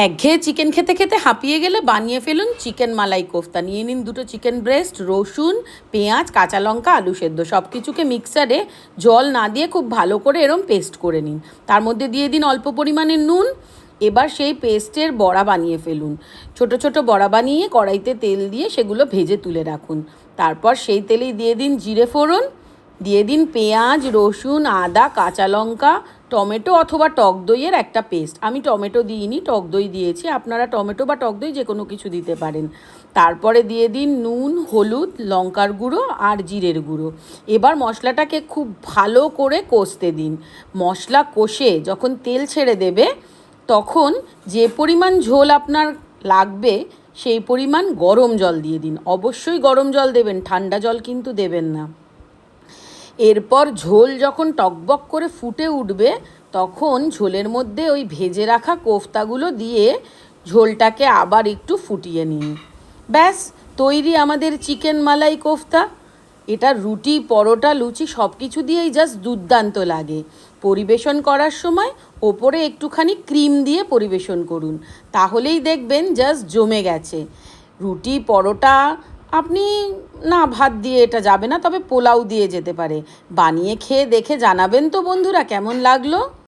একঘেয়ে চিকেন খেতে খেতে হাঁপিয়ে গেলে বানিয়ে ফেলুন চিকেন মালাই কোফতা। নিয়ে নিন দুটো চিকেন ব্রেস্ট, রসুন, পেঁয়াজ, কাঁচা লঙ্কা, আলু সেদ্ধ সব কিছুকে মিক্সারে জল না দিয়ে খুব ভালো করে এরম পেস্ট করে নিন। তার মধ্যে দিয়ে দিন অল্প পরিমাণে নুন। এবার সেই পেস্টের বড়া বানিয়ে ফেলুন। ছোট ছোট বড়া বানিয়ে কড়াইতে তেল দিয়ে সেগুলো ভেজে তুলে রাখুন। তারপর সেই তেলেই দিয়ে দিন জিরে ফোড়ন, দিয়ে দিন পেঁয়াজ, রসুন, আদা, কাঁচা লঙ্কা, টমেটো অথবা টক দইয়ের একটা পেস্ট। আমি টমেটো দিইনি, টক দই দিয়েছি। আপনারা টমেটো বা টক দই যে কোনো কিছু দিতে পারেন। তারপরে দিয়ে দিন নুন, হলুদ, লঙ্কার গুঁড়ো আর জিরের গুঁড়ো। এবার মশলাটাকে খুব ভালো করে কষতে দিন। মশলা কষে যখন তেল ছেড়ে দেবে তখন যে পরিমাণ ঝোল আপনার লাগবে সেই পরিমাণ গরম জল দিয়ে দিন। অবশ্যই গরম জল দেবেন, ঠান্ডা জল কিন্তু দেবেন না। এরপর ঝোল যখন টকবক করে ফুটে উঠবে তখন ঝোলের মধ্যে ওই ভেজে রাখা কোফতাগুলো দিয়ে ঝোলটাকে আবার একটু ফুটিয়ে নিন। ব্যাস তৈরি আমাদের চিকেন মালাই কোফতা। এটা রুটি, পরোটা, লুচি সব কিছু দিয়েই জাস্ট দুর্দান্ত লাগে। পরিবেশন করার সময় ওপরে একটুখানি ক্রিম দিয়ে পরিবেশন করুন, তাহলেই দেখবেন জাস্ট জমে গেছে। রুটি, পরোটা আপনি না, ভাত দিয়ে এটা যাবে না, তবে পোলাও দিয়ে যেতে পারে। বানিয়ে খেয়ে দেখে জানাবেন তো বন্ধুরা কেমন লাগলো।